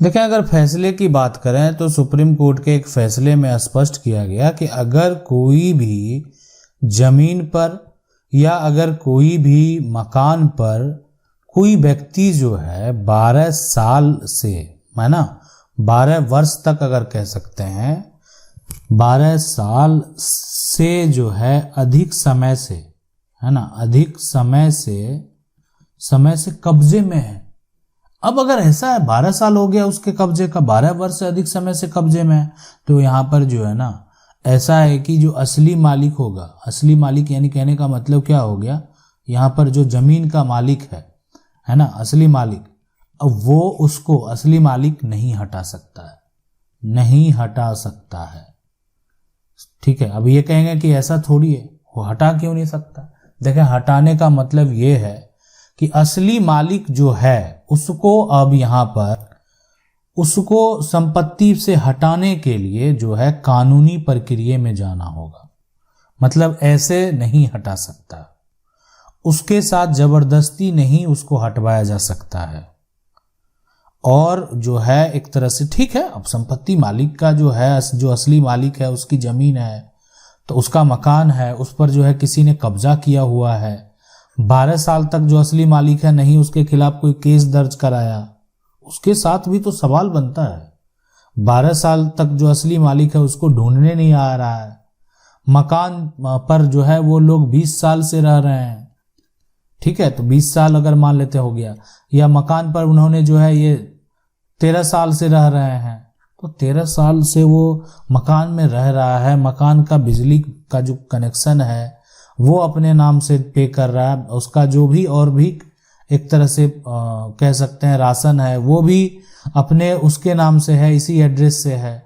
देखिए, अगर फैसले की बात करें तो सुप्रीम कोर्ट के एक फैसले में स्पष्ट किया गया कि अगर कोई भी जमीन पर या अगर कोई भी मकान पर कोई व्यक्ति जो है 12 साल से, है ना, 12 वर्ष तक अगर कह सकते हैं, 12 साल से जो है अधिक समय से, है ना, अधिक समय से कब्जे में है। अब अगर ऐसा है 12 साल हो गया उसके कब्जे का, 12 वर्ष से अधिक समय से कब्जे में है, तो यहाँ पर जो है ना ऐसा है कि जो असली मालिक होगा, असली मालिक यानी कहने का मतलब क्या हो गया, यहाँ पर जो जमीन का मालिक है ना, असली मालिक, अब वो उसको असली मालिक नहीं हटा सकता है, नहीं हटा सकता है। ठीक है, अब ये कहेंगे कि ऐसा थोड़ी है, वो हटा क्यों नहीं सकता। देखें, हटाने का मतलब ये है कि असली मालिक जो है उसको अब यहाँ पर उसको संपत्ति से हटाने के लिए जो है कानूनी प्रक्रिया में जाना होगा। मतलब ऐसे नहीं हटा सकता, उसके साथ जबरदस्ती नहीं उसको हटवाया जा सकता है। और जो है एक तरह से ठीक है, अब संपत्ति मालिक का जो है, जो असली मालिक है उसकी जमीन है, तो उसका मकान है, उस पर जो है किसी ने कब्जा किया हुआ है, 12 साल तक जो असली मालिक है नहीं उसके खिलाफ कोई केस दर्ज कराया, उसके साथ भी तो सवाल बनता है। 12 साल तक जो असली मालिक है उसको ढूंढने नहीं आ रहा है, मकान पर जो है वो लोग 20 साल से रह रहे हैं। ठीक है, तो 20 साल अगर मान लेते हो गया, या मकान पर उन्होंने जो है ये 13 साल से रह रहे हैं, तो 13 साल से वो मकान में रह रहा है, मकान का बिजली का जो कनेक्शन है वो अपने नाम से पे कर रहा है, उसका जो भी और भी एक तरह से कह सकते हैं राशन है वो भी अपने उसके नाम से है, इसी एड्रेस से है।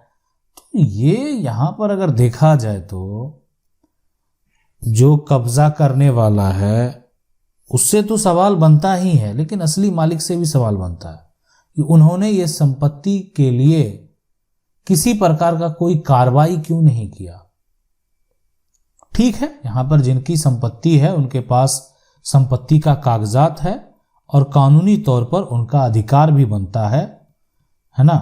तो ये यहाँ पर अगर देखा जाए तो जो कब्जा करने वाला है उससे तो सवाल बनता ही है, लेकिन असली मालिक से भी सवाल बनता है कि उन्होंने ये संपत्ति के लिए किसी प्रकार का कोई कार्रवाई क्यों नहीं किया। ठीक है, यहां पर जिनकी संपत्ति है उनके पास संपत्ति का कागजात है और कानूनी तौर पर उनका अधिकार भी बनता है ना।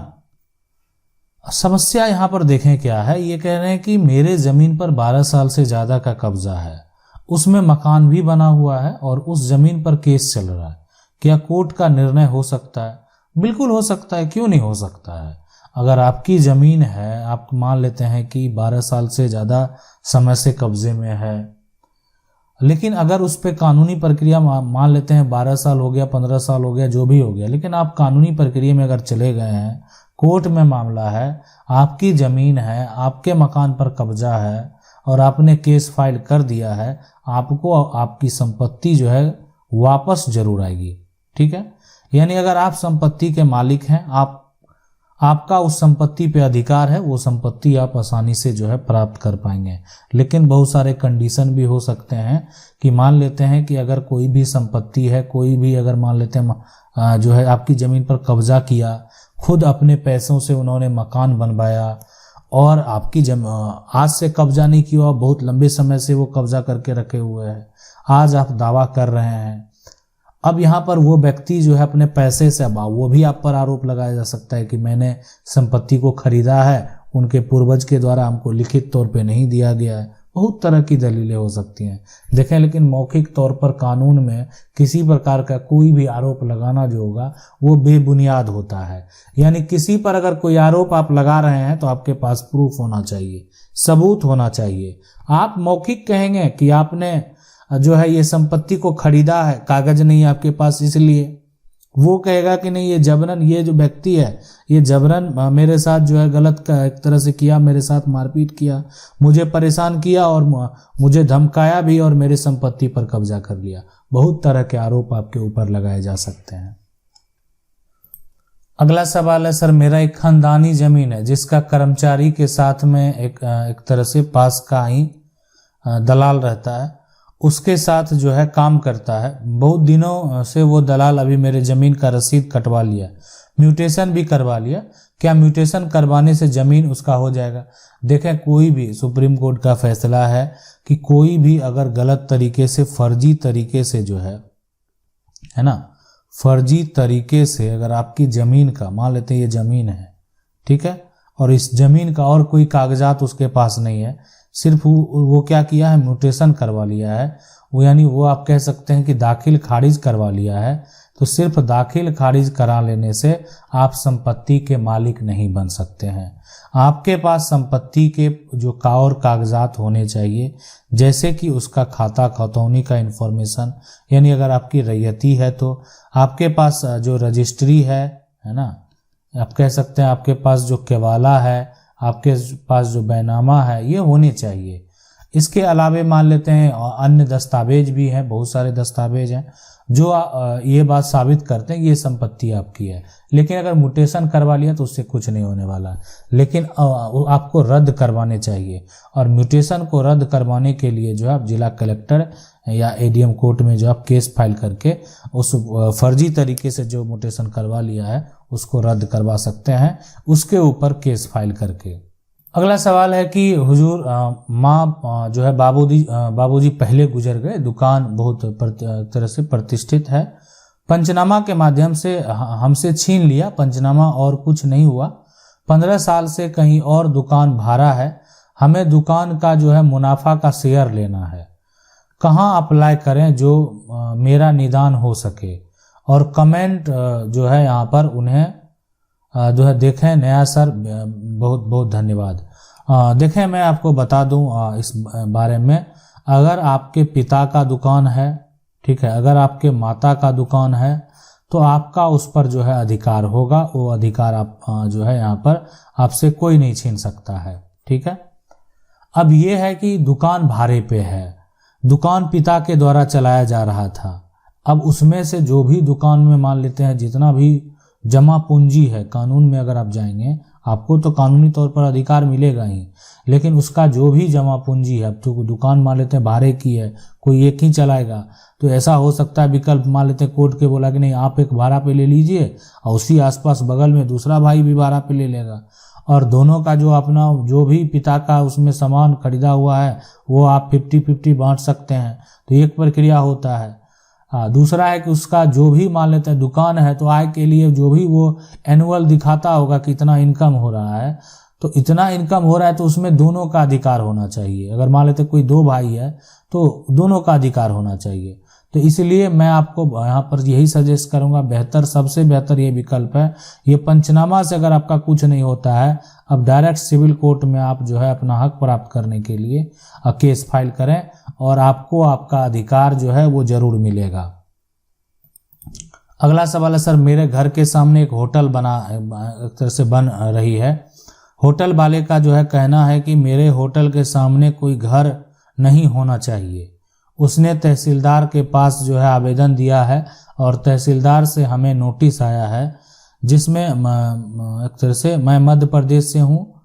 समस्या यहां पर देखें क्या है, ये कह रहे हैं कि मेरे जमीन पर 12 साल से ज्यादा का कब्जा है, उसमें मकान भी बना हुआ है और उस जमीन पर केस चल रहा है, क्या कोर्ट का निर्णय हो सकता है? बिल्कुल हो सकता है, क्यों नहीं हो सकता है। अगर आपकी ज़मीन है, आप मान लेते हैं कि 12 साल से ज़्यादा समय से कब्जे में है, लेकिन अगर उस पर कानूनी प्रक्रिया मान लेते हैं 12 साल हो गया, 15 साल हो गया, जो भी हो गया, लेकिन आप कानूनी प्रक्रिया में अगर चले गए हैं, कोर्ट में मामला है, आपकी ज़मीन है, आपके मकान पर कब्जा है और आपने केस फाइल कर दिया है, आपको आपकी संपत्ति जो है वापस जरूर आएगी। ठीक है, यानी अगर आप संपत्ति के मालिक हैं, आपका उस संपत्ति पे अधिकार है, वो संपत्ति आप आसानी से जो है प्राप्त कर पाएंगे। लेकिन बहुत सारे कंडीशन भी हो सकते हैं कि मान लेते हैं कि अगर कोई भी संपत्ति है, कोई भी अगर मान लेते हैं जो है आपकी ज़मीन पर कब्जा किया, खुद अपने पैसों से उन्होंने मकान बनवाया और आपकी आज से कब्जा नहीं किया, बहुत लंबे समय से वो कब्जा करके रखे हुए हैं, आज आप दावा कर रहे हैं। अब यहाँ पर वो व्यक्ति जो है अपने पैसे से, अब वो भी आप पर आरोप लगाया जा सकता है कि मैंने संपत्ति को खरीदा है, उनके पूर्वज के द्वारा हमको लिखित तौर पे नहीं दिया गया है। बहुत तरह की दलीलें हो सकती हैं। देखें, लेकिन मौखिक तौर पर कानून में किसी प्रकार का कोई भी आरोप लगाना जो होगा वो बेबुनियाद होता है। यानी किसी पर अगर कोई आरोप आप लगा रहे हैं तो आपके पास प्रूफ होना चाहिए, सबूत होना चाहिए। आप मौखिक कहेंगे कि आपने जो है ये संपत्ति को खरीदा है, कागज नहीं है आपके पास, इसलिए वो कहेगा कि नहीं, ये जबरन, ये जो व्यक्ति है ये जबरन मेरे साथ जो है गलत का एक तरह से किया, मेरे साथ मारपीट किया, मुझे परेशान किया और मुझे धमकाया भी और मेरी संपत्ति पर कब्जा कर लिया। बहुत तरह के आरोप आपके ऊपर लगाए जा सकते हैं। अगला सवाल है, सर मेरा एक खानदानी जमीन है जिसका कर्मचारी के साथ में एक तरह से पास का ही दलाल रहता है, उसके साथ जो है काम करता है। बहुत दिनों से वो दलाल अभी मेरे जमीन का रसीद कटवा लिया, म्यूटेशन भी करवा लिया, क्या म्यूटेशन करवाने से जमीन उसका हो जाएगा? देखें, कोई भी सुप्रीम कोर्ट का फैसला है कि कोई भी अगर गलत तरीके से, फर्जी तरीके से जो है ना, फर्जी तरीके से अगर आपकी ज़मीन का, मान लेते हैं ये ज़मीन है, ठीक है, और इस ज़मीन का और कोई कागजात उसके पास नहीं है, सिर्फ वो क्या किया है, म्यूटेशन करवा लिया है, वो यानी वो आप कह सकते हैं कि दाखिल खारिज करवा लिया है। तो सिर्फ दाखिल खारिज करा लेने से आप संपत्ति के मालिक नहीं बन सकते हैं। आपके पास संपत्ति के जो और कागजात होने चाहिए, जैसे कि उसका खाता खतौनी का इन्फॉर्मेशन, यानी अगर आपकी रैयती है तो आपके पास जो रजिस्ट्री है ना, आप कह सकते हैं आपके पास जो केवाला है, आपके पास जो बैनामा है, ये होने चाहिए। इसके अलावे मान लेते हैं अन्य दस्तावेज भी हैं, बहुत सारे दस्तावेज हैं जो ये बात साबित करते हैं कि ये संपत्ति आपकी है। लेकिन अगर म्यूटेशन करवा लिया तो उससे कुछ नहीं होने वाला, लेकिन आपको रद्द करवाने चाहिए। और म्यूटेशन को रद्द करवाने के लिए जो है आप जिला कलेक्टर या एडीएम कोर्ट में जो आप केस फाइल करके उस फर्जी तरीके से जो म्यूटेशन करवा लिया है उसको रद्द करवा सकते हैं, उसके ऊपर केस फाइल करके। अगला सवाल है कि हुजूर माँ जो है बाबूजी पहले गुजर गए, दुकान बहुत तरह से प्रतिष्ठित है, पंचनामा के माध्यम से हमसे छीन लिया, पंचनामा और कुछ नहीं हुआ, 15 साल से कहीं और दुकान भाड़ा है, हमें दुकान का जो है मुनाफा का शेयर लेना है, कहाँ अप्लाई करें जो मेरा निदान हो सके। और कमेंट जो है यहाँ पर उन्हें जो है देखें। नया सर बहुत बहुत धन्यवाद। देखें मैं आपको बता दूं इस बारे में, अगर आपके पिता का दुकान है, ठीक है, अगर आपके माता का दुकान है तो आपका उस पर जो है अधिकार होगा, वो अधिकार आप जो है यहाँ पर आपसे कोई नहीं छीन सकता है, ठीक है। अब ये है कि दुकान भाड़े पे है, दुकान पिता के द्वारा चलाया जा रहा था, अब उसमें से जो भी दुकान में मान लेते हैं जितना भी जमा पूंजी है, कानून में अगर आप जाएंगे आपको तो कानूनी तौर पर अधिकार मिलेगा ही, लेकिन उसका जो भी जमा पूंजी है, अब तो दुकान मान लेते हैं भाड़े की है, कोई एक ही चलाएगा, तो ऐसा हो सकता है विकल्प मान लेते हैं कोर्ट के बोला कि नहीं आप एक भाड़ा पे ले लीजिए और उसी आसपास बगल में दूसरा भाई भी भाड़ा पे ले लेगा, और दोनों का जो अपना जो भी पिता का उसमें सामान खरीदा हुआ है वो आप 50-50 बांट सकते हैं, तो एक प्रक्रिया होता है। दूसरा है कि उसका जो भी मान लेते हैं दुकान है तो आय के लिए जो भी वो एनुअल दिखाता होगा कि इतना इनकम हो रहा है, तो इतना इनकम हो रहा है तो उसमें दोनों का अधिकार होना चाहिए। अगर मान लेते कोई 2 भाई है तो दोनों का अधिकार होना चाहिए। तो इसलिए मैं आपको यहाँ पर यही सजेस्ट करूँगा, बेहतर सबसे बेहतर ये विकल्प है। ये पंचनामा से अगर आपका कुछ नहीं होता है, अब डायरेक्ट सिविल कोर्ट में आप जो है अपना हक प्राप्त करने के लिए केस फाइल करें और आपको आपका अधिकार जो है वो जरूर मिलेगा। अगला सवाल है, सर मेरे घर के सामने एक होटल एक तरह से बन रही है, होटल वाले का जो है कहना है कि मेरे होटल के सामने कोई घर नहीं होना चाहिए। उसने तहसीलदार के पास जो है आवेदन दिया है और तहसीलदार से हमें नोटिस आया है, जिसमें एक तरह से मैं मध्य प्रदेश से हूँ,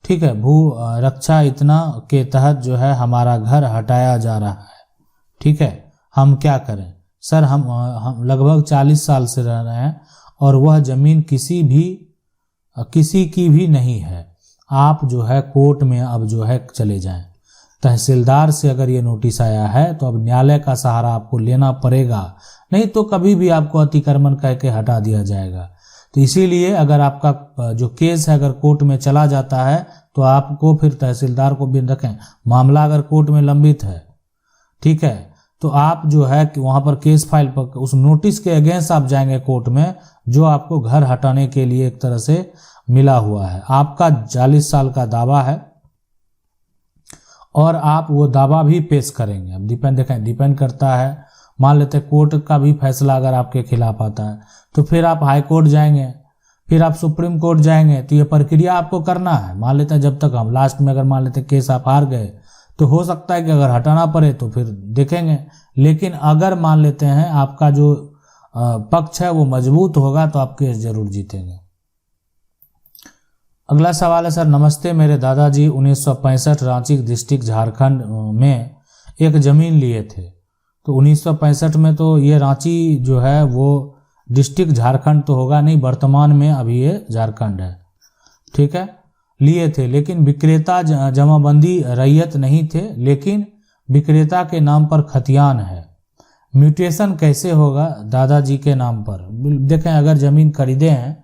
ठीक है, भू रक्षा इतना के तहत जो है हमारा घर हटाया जा रहा है, ठीक है, हम क्या करें। सर हम लगभग 40 साल से रह रहे हैं और वह जमीन किसी की भी नहीं है, आप जो है कोर्ट में अब जो है चले जाएं। तहसीलदार से अगर ये नोटिस आया है तो अब न्यायालय का सहारा आपको लेना पड़ेगा, नहीं तो कभी भी आपको अतिक्रमण कह के हटा दिया जाएगा। तो इसीलिए अगर आपका जो केस है अगर कोर्ट में चला जाता है तो आपको फिर तहसीलदार को भी रखें, मामला अगर कोर्ट में लंबित है, ठीक है, तो आप जो है कि वहाँ पर केस फाइल पर उस नोटिस के अगेंस्ट आप जाएंगे कोर्ट में, जो आपको घर हटाने के लिए एक तरह से मिला हुआ है। आपका 40 साल का दावा है और आप वो दावा भी पेश करेंगे। अब डिपेंड करता है, मान लेते कोर्ट का भी फैसला अगर आपके खिलाफ आता है तो फिर आप हाई कोर्ट जाएंगे, फिर आप सुप्रीम कोर्ट जाएंगे, तो ये प्रक्रिया आपको करना है। मान लेते हैं जब तक हम लास्ट में अगर मान लेते केस आप हार गए तो हो सकता है कि अगर हटाना पड़े तो फिर देखेंगे, लेकिन अगर मान लेते हैं आपका जो पक्ष है वो मजबूत होगा तो आप केस जरूर जीतेंगे। अगला सवाल है, सर नमस्ते, मेरे दादाजी 1965 रांची डिस्ट्रिक्ट झारखंड में एक ज़मीन लिए थे, तो 1965 में तो ये रांची जो है वो डिस्ट्रिक्ट झारखंड तो होगा नहीं, वर्तमान में अभी ये झारखंड है, ठीक है, लिए थे, लेकिन विक्रेता जमाबंदी रैयत नहीं थे, लेकिन विक्रेता के नाम पर खतियान है। म्यूटेशन कैसे होगा दादाजी के नाम पर? देखें, अगर ज़मीन खरीदे हैं,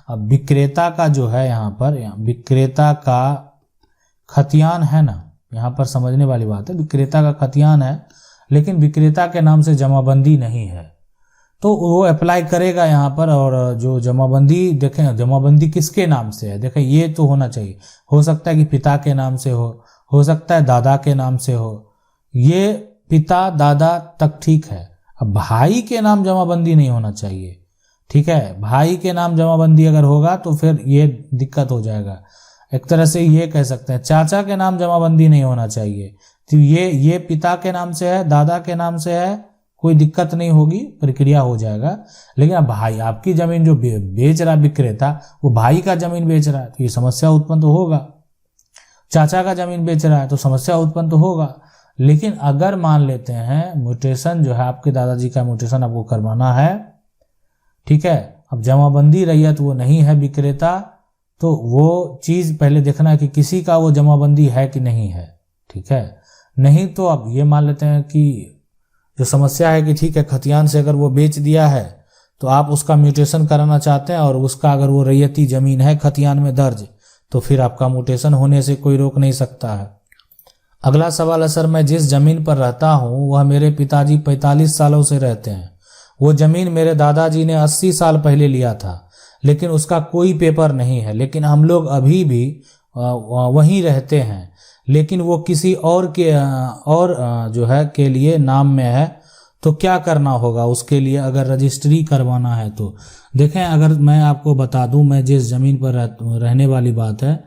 अब विक्रेता का जो है यहाँ पर, विक्रेता का खतियान है ना, यहाँ पर समझने वाली बात है, विक्रेता का खतियान है लेकिन विक्रेता के नाम से जमाबंदी नहीं है, तो वो अप्लाई करेगा यहाँ पर। और जो जमाबंदी, देखें जमाबंदी किसके नाम से है, देखें ये तो होना चाहिए। हो सकता है कि पिता के नाम से हो सकता है दादा के नाम से हो, ये पिता दादा तक ठीक है। अब भाई के नाम जमाबंदी नहीं होना चाहिए, ठीक है। भाई के नाम जमाबंदी अगर होगा तो फिर ये दिक्कत हो जाएगा। एक तरह से ये कह सकते हैं चाचा के नाम जमाबंदी नहीं होना चाहिए। तो ये पिता के नाम से है, दादा के नाम से है, कोई दिक्कत नहीं होगी, प्रक्रिया हो जाएगा। लेकिन अब भाई, आपकी जमीन जो बेच रहा विक्रेता, वो भाई का जमीन बेच रहा है तो ये समस्या उत्पन्न तो होगा। चाचा का जमीन बेच रहा है तो समस्या उत्पन्न तो होगा। लेकिन अगर मान लेते हैं म्यूटेशन जो है, आपके दादाजी का म्यूटेशन आपको करवाना है, ठीक है, अब जमाबंदी रैयत वो नहीं है विक्रेता, तो वो चीज पहले देखना है कि किसी का वो जमाबंदी है कि नहीं है, ठीक है। नहीं तो अब ये मान लेते हैं कि जो समस्या है कि ठीक है, खतियान से अगर वो बेच दिया है तो आप उसका म्यूटेशन कराना चाहते हैं, और उसका अगर वो रैयती जमीन है खतियान में दर्ज, तो फिर आपका म्यूटेशन होने से कोई रोक नहीं सकता है। अगला सवाल है, सर मैं जिस जमीन पर रहता हूँ वह मेरे पिताजी 45 सालों से रहते हैं। वो जमीन मेरे दादाजी ने 80 साल पहले लिया था, लेकिन उसका कोई पेपर नहीं है, लेकिन हम लोग अभी भी वहीं रहते हैं, लेकिन वो किसी और के जो है के लिए नाम में है, तो क्या करना होगा उसके लिए अगर रजिस्ट्री करवाना है तो? देखें, अगर मैं आपको बता दूं, मैं जिस ज़मीन पर रहने वाली बात है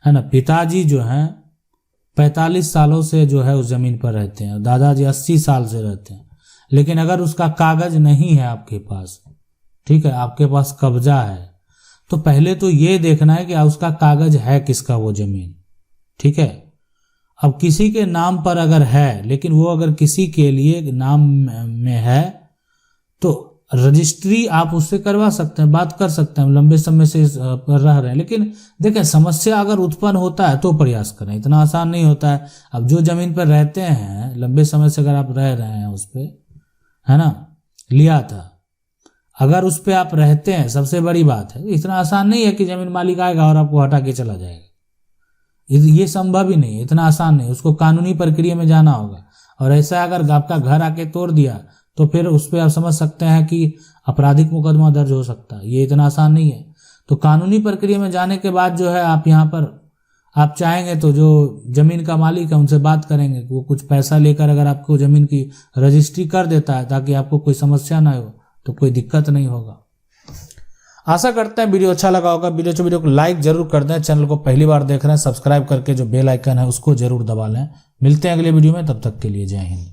ना, पिताजी जो हैं 45 सालों से जो है उस ज़मीन पर रहते हैं, दादाजी 80 साल से रहते हैं, लेकिन अगर उसका कागज नहीं है आपके पास, ठीक है, आपके पास कब्जा है, तो पहले तो ये देखना है कि उसका कागज है किसका वो ज़मीन, ठीक है। अब किसी के नाम पर अगर है, लेकिन वो अगर किसी के लिए नाम में है तो रजिस्ट्री आप उससे करवा सकते हैं, बात कर सकते हैं, लंबे समय से रह रहे हैं। लेकिन देखें, समस्या अगर उत्पन्न होता है तो प्रयास करें, इतना आसान नहीं होता है। अब जो जमीन पर रहते हैं लंबे समय से, अगर आप रह रहे हैं उस पर, है ना, लिया था, अगर उस पर आप रहते हैं, सबसे बड़ी बात है, इतना आसान नहीं है कि जमीन मालिक आएगा और आपको हटा के चला जाएगा, ये संभव ही नहीं है, इतना आसान नहीं। उसको कानूनी प्रक्रिया में जाना होगा, और ऐसा अगर आपका घर आके तोड़ दिया तो फिर उस पर आप समझ सकते हैं कि आपराधिक मुकदमा दर्ज हो सकता है, ये इतना आसान नहीं है। तो कानूनी प्रक्रिया में जाने के बाद जो है, आप यहाँ पर आप चाहेंगे तो जो जमीन का मालिक है उनसे बात करेंगे कि वो कुछ पैसा लेकर अगर आपको जमीन की रजिस्ट्री कर देता है, ताकि आपको कोई समस्या ना हो, तो कोई दिक्कत नहीं होगा। आशा करते हैं वीडियो अच्छा लगा होगा। वीडियो को लाइक जरूर कर दें। चैनल को पहली बार देख रहे हैं, सब्सक्राइब करके जो बेल आइकन है उसको जरूर दबा लें। मिलते हैं अगले वीडियो में, तब तक के लिए जय हिंद।